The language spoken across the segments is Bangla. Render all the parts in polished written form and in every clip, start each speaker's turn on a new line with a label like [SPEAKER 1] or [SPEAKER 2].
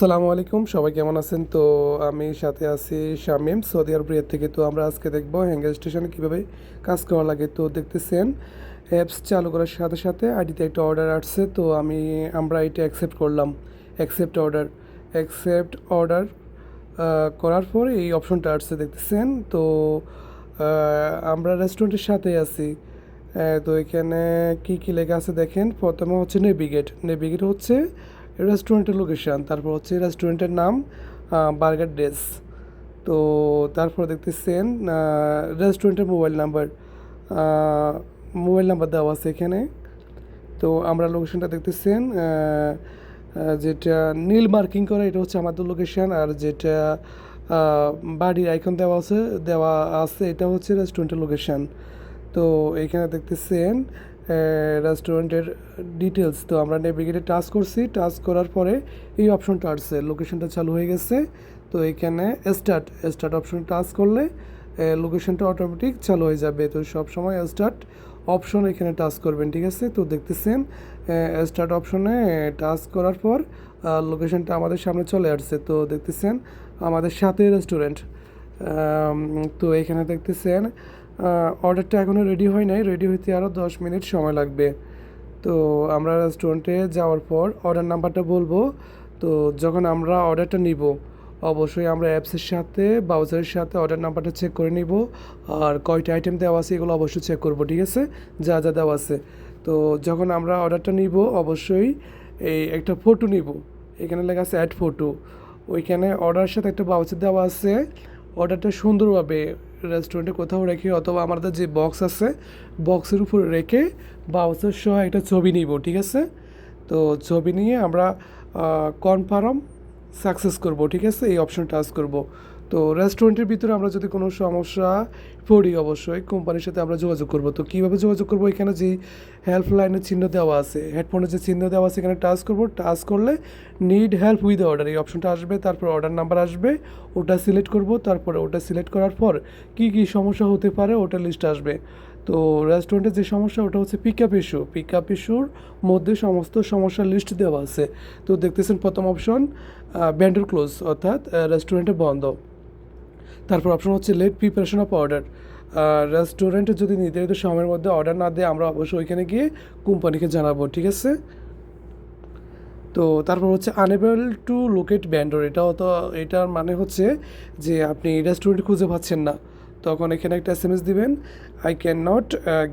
[SPEAKER 1] আসসালামু আলাইকুম, সবাই কেমন আছেন? তো আমি সাথে আছি শামীম, সৌদি আরব রিয়াদ থেকে। তো আমরা আজকে দেখব হ্যাঙ্গেল স্টেশনে কীভাবে কাজ করা লাগে। তো দেখতেছেন অ্যাপস চালু করার সাথে সাথে আইডিতে একটা অর্ডার আসছে। তো আমরা এটা অ্যাকসেপ্ট করলাম। অ্যাকসেপ্ট অর্ডার করার পর এই অপশনটা আসছে দেখতেছেন। তো আমরা রেস্টুরেন্টের সাথেই আছি। তো এখানে কি কি লেখা আছে দেখেন। প্রথমে হচ্ছে নেভিগেট হচ্ছে রেস্টুরেন্টের লোকেশান, তারপর হচ্ছে রেস্টুরেন্টের নাম বার্গার ডেস। তো তারপর দেখতেছেন রেস্টুরেন্টের মোবাইল নাম্বার দেওয়া আছে এখানে। তো আমরা লোকেশনটা দেখতেছেন, যেটা নীল মার্কিং করা এটা হচ্ছে আমাদের লোকেশান, আর যেটা বাড়ির আইকন দেওয়া আছে এটা হচ্ছে রেস্টুরেন্টের লোকেশান। তো এখানে দেখতেছেন রেস্টুরেন্টের ডিটেলস। তো আমরা নেভিগেটে টাচ করছি, টাচ করার পরে এই অপশনটা আসছে, লোকেশনটা চালু হয়ে গেছে। তো এখানে স্টার্ট অপশন টাচ করলে লোকেশনটা অটোমেটিক চালু হয়ে যাবে। তো সব সময় স্টার্ট অপশন এখানে টাচ করবেন, ঠিক আছে? তো দেখতেছেন স্টার্ট অপশনে টাচ করার পর লোকেশনটা আমাদের সামনে চলে আসছে। তো দেখতেছেন আমাদের সাথে রেস্টুরেন্ট। তো এখানে দেখতেছেন অর্ডারটা এখনও রেডি হয় নাই, রেডি হইতে আরও 10 মিনিট সময় লাগবে। তো আমরা রেস্টুরেন্টে যাওয়ার পর অর্ডার নাম্বারটা বলবো। তো যখন আমরা অর্ডারটা নিব, অবশ্যই আমরা অ্যাপসের সাথে ব্রাউজারের সাথে অর্ডার নাম্বারটা চেক করে নিব, আর কয়টা আইটেম দেওয়া আছে এগুলো অবশ্যই চেক করব, ঠিক আছে? যা যা দেওয়া আছে। তো যখন আমরা অর্ডারটা নিব, অবশ্যই এই একটা ফটো নিব। এখানে লেখা আছে অ্যাড ফটো। ওইখানে অর্ডারের সাথে একটা বাউচার দেওয়া আছে। অর্ডারটা সুন্দরভাবে রেস্টুরেন্টে কোথাও রেখে অথবা আমাদের যে বক্স আছে বক্সের উপরে রেখে বাউচার সহ একটা ছবি নিব, ঠিক আছে? তো ছবি নিয়ে আমরা কনফার্ম সাকসেস করব, ঠিক আছে? এই অপশন টাচ করব। তো রেস্টুরেন্টের ভিতরে আমরা যদি কোনো সমস্যা পড়ি, অবশ্যই কোম্পানির সাথে আমরা যোগাযোগ করব। তো কীভাবে যোগাযোগ করব? এখানে যে হেল্পলাইনের চিহ্ন দেওয়া আছে, হেডফোনের যে চিহ্ন দেওয়া আছে এখানে টাচ করব। টাচ করলে নিড হেল্প উইথ অর্ডার এই অপশনটা আসবে, তারপর অর্ডার নাম্বার আসবে, ওটা সিলেক্ট করব। তারপরে ওটা সিলেক্ট করার পর কি কি সমস্যা হতে পারে ওটা লিস্ট আসবে। তো রেস্টুরেন্টের যে সমস্যা ওটা হচ্ছে পিক আপ ইস্যুর মধ্যে সমস্ত সমস্যার লিস্ট দেওয়া আছে। তো দেখতেছেন প্রথম অপশন ভেন্ডর ক্লোজ, অর্থাৎ রেস্টুরেন্টে বন্ধ। তারপর অপশন হচ্ছে লেট প্রিপারেশন অফ অর্ডার। রেস্টুরেন্টে যদি নির্ধারিত সময়ের মধ্যে অর্ডার না দেয়, আমরা অবশ্যই ওইখানে গিয়ে কোম্পানিকে জানাবো, ঠিক আছে? তো তারপর হচ্ছে আনএবল টু লোকেট ভেন্ডর। এটার মানে হচ্ছে যে আপনি রেস্টুরেন্ট খুঁজে পাচ্ছেন না, তখন এখানে একটা SMS দিবেন, আই ক্যান নট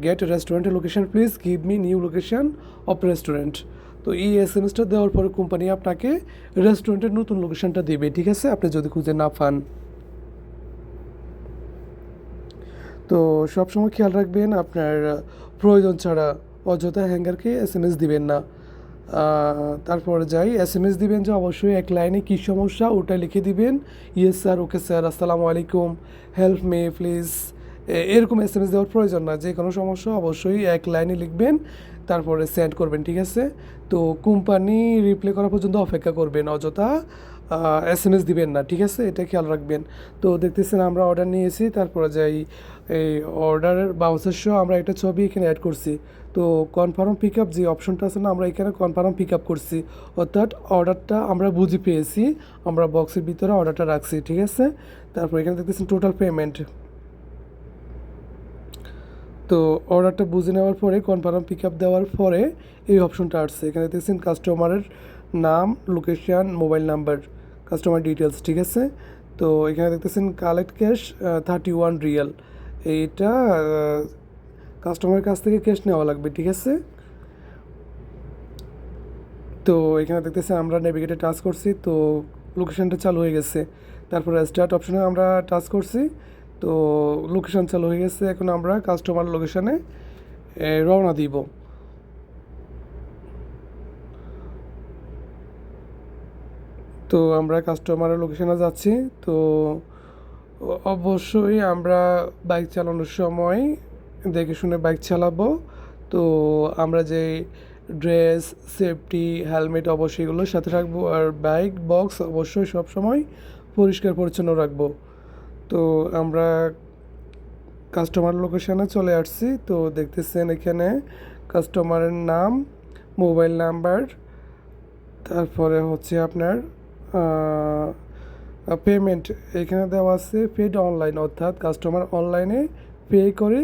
[SPEAKER 1] গেট রেস্টুরেন্টের location, please give me new location of restaurant. তো এই SMSটা দেওয়ার পরে কোম্পানি আপনাকে রেস্টুরেন্টের নতুন লোকেশনটা দেবে, ঠিক আছে? আপনি যদি খুঁজে না পান। তো সবসময় খেয়াল রাখবেন আপনার প্রয়োজন ছাড়া অযথা হ্যাঙ্গারকে SMS দিবেন না। তারপর SMS দিবেন যে অবশ্যই এক লাইনে কী সমস্যা ওটা লিখে দিবেন, ইয়েস স্যার, ওকে স্যার, আসসালামু আলাইকুম, হেল্প মি প্লিজ। এরকম SMS দেওয়ার প্রয়োজন না, যে কোনো সমস্যা অবশ্যই এক লাইনে লিখবেন, তারপরে সেন্ড করবেন, ঠিক আছে? তো কোম্পানি রিপ্লাই করা পর্যন্ত অপেক্ষা করবেন, অযথা SMS দিবেন না, ঠিক আছে? এটা খেয়াল রাখবেন। তো দেখতেছেন আমরা অর্ডার নিয়েছি, তারপরে এই অর্ডারের বাউচার সহ আমরা একটা ছবি এখানে অ্যাড করছি। তো কনফার্ম পিক আপ যে অপশনটা আছে না, আমরা এখানে কনফার্ম পিক আপ করছি, অর্থাৎ অর্ডারটা আমরা বুঝে পেয়েছি, আমরা বক্সের ভিতরে অর্ডারটা রাখছি, ঠিক আছে? তারপর এখানে দেখতেছেন টোটাল পেমেন্ট। তো অর্ডারটা বুঝে নেওয়ার পরে কনফার্ম পিক আপ দেওয়ার পরে এই অপশনটা আসছে, এখানে দেখতেছেন কাস্টমারের নাম, location, mobile number, customer details, ঠিক আছে? তো এখানে দেখতেছেন কালেক্ট ক্যাশ 31 রিয়াল। এইটা কাস্টমারের কাছ থেকে ক্যাশ নেওয়া লাগবে, ঠিক আছে? তো এখানে দেখতেছেন আমরা নেভিগেটে টাচ করছি, তো লোকেশানটা চালু হয়ে গেছে। তারপরে স্টার্ট অপশনে আমরা টাচ করছি, তো লোকেশান চালু হয়ে গেছে। এখন আমরা কাস্টমার লোকেশানে রওনা দিব। তো আমরা কাস্টমারের লোকেশানে যাচ্ছি। তো অবশ্যই আমরা বাইক চালানোর সময় দেখে শুনে বাইক চালাবো। তো আমরা যে ড্রেস, সেফটি, হেলমেট অবশ্যই এগুলোর সাথে রাখবো, আর বাইক বক্স অবশ্যই সব সময় পরিষ্কার পরিচ্ছন্ন রাখবো। তো আমরা কাস্টমার লোকেশানে চলে আসছি। তো দেখতেছেন এখানে কাস্টমারের নাম, মোবাইল নাম্বার, তারপরে হচ্ছে আপনার পেমেন্ট এখানে দেওয়া আছে পেড অনলাইন, অর্থাৎ কাস্টমার অনলাইনে পে করে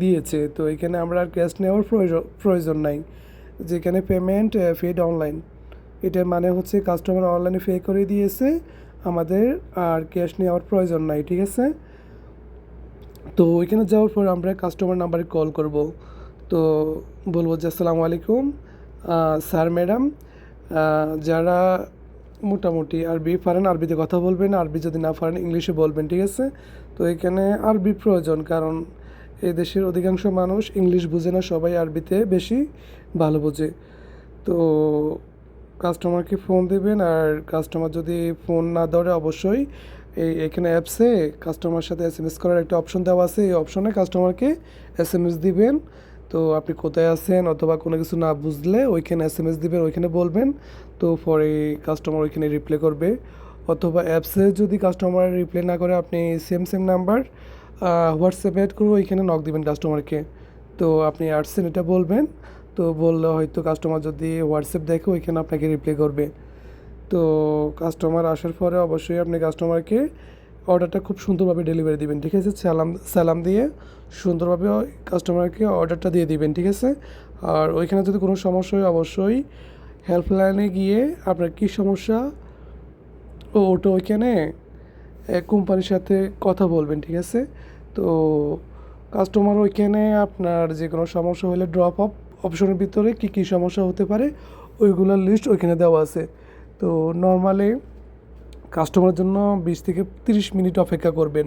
[SPEAKER 1] দিয়েছে। তো এখানে আমরা আর ক্যাশ নেওয়ার প্রয়োজন নাই, যেখানে পেমেন্ট পেড অনলাইন, এটার মানে হচ্ছে কাস্টমার অনলাইনে পে করে দিয়েছে, আমাদের আর ক্যাশ নেওয়ার প্রয়োজন নাই, ঠিক আছে। তো ওইখানে যাওয়ার পর আমরা কাস্টমার নাম্বারে কল করব। তো বলবো যে আসসালামু আলাইকুম স্যার ম্যাডাম, যারা মোটামুটি আরবি পারেন আরবিতে কথা বলবেন, আরবি যদি না পারেন ইংলিশে বলবেন, ঠিক আছে। তো এখানে আরবি প্রয়োজন, কারণ এই দেশের অধিকাংশ মানুষ ইংলিশ বুঝে না, সবাই আরবিতে বেশি ভালো বোঝে। তো কাস্টমারকে ফোন দেবেন, আর কাস্টমার যদি ফোন না ধরে অবশ্যই এখানে অ্যাপসে কাস্টমার সাথে এসএমএস করার একটা অপশন দেওয়া আছে, এই অপশনে কাস্টমারকে এসএমএস দিবেন। তো আপনি কোথায় আছেন অথবা কোনো কিছু না বুঝলে ওইখানে এসএমএস দিবেন, ওইখানে বলবেন। তো পরে কাস্টমার ওইখানে রিপ্লাই করবে, অথবা অ্যাপসে যদি কাস্টমার রিপ্লাই না করে আপনি সেম নাম্বার হোয়াটসঅ্যাপে অ্যাড করে ওইখানে নক দিবেন কাস্টমারকে। তো আপনি আসছেন এটা বলবেন, তো বললে হয়তো কাস্টমার যদি হোয়াটসঅ্যাপ দেখে ওইখানে আপনাকে রিপ্লাই করবে। তো কাস্টমার আসার পরে অবশ্যই আপনি কাস্টমারকে অর্ডারটা খুব সুন্দরভাবে ডেলিভারি দিবেন, ঠিক আছে। সালাম দিয়ে সুন্দরভাবে কাস্টমারকে অর্ডারটা দিয়ে দিবেন, ঠিক আছে। আর ওইখানে যদি কোনো সমস্যা হয় অবশ্যই হেল্পলাইনে গিয়ে আপনার কী সমস্যা ওটা ওইখানে কোম্পানির সাথে কথা বলবেন, ঠিক আছে। তো কাস্টমার ওইখানে আপনার যে কোনো সমস্যা হলে ড্রপ অফ অপশনের ভিতরে কী কী সমস্যা হতে পারে ওইগুলোর লিস্ট ওইখানে দেওয়া আছে। তো নর্মালি কাস্টমারের জন্য 20 থেকে 30 মিনিট অপেক্ষা করবেন।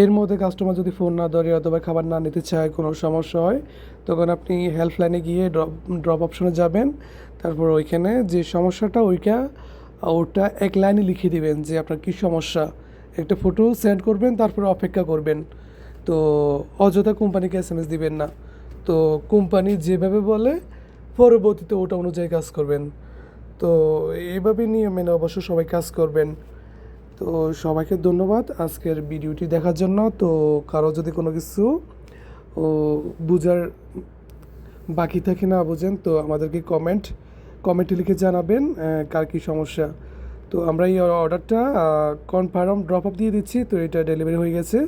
[SPEAKER 1] এর মধ্যে কাস্টমার যদি ফোন না ধরে অথবা খাবার না নিতে চায়, কোনো সমস্যা হয়, তখন আপনি হেল্পলাইনে গিয়ে ড্রপ অপশনে যাবেন। তারপর ওইখানে যে সমস্যাটা ওটা এক লাইনে লিখে দিবেন যে আপনার কী সমস্যা, একটা ফটো সেন্ড করবেন, তারপরে অপেক্ষা করবেন। তো অযথা কোম্পানিকে এসএমএস দিবেন না। তো কোম্পানি যেভাবে বলে পরবর্তীতে ওটা অনুযায়ী কাজ করবেন। তো এইভাবে নিয়ম মেনে অবশ্য সবাই কাজ করবেন। তো সবাইকে ধন্যবাদ আজকের ভিডিওটি দেখার জন্য। তো কারো যদি কোনো কিছু ও বুঝার বাকি থাকে, না বুঝেন, তো আমাদেরকে কমেন্টে লিখে জানাবেন কার কী সমস্যা। তো আমরা এই অর্ডারটা কনফার্ম ড্রপ আপ দিয়ে দিচ্ছি, তো এটা ডেলিভারি হয়ে গেছে।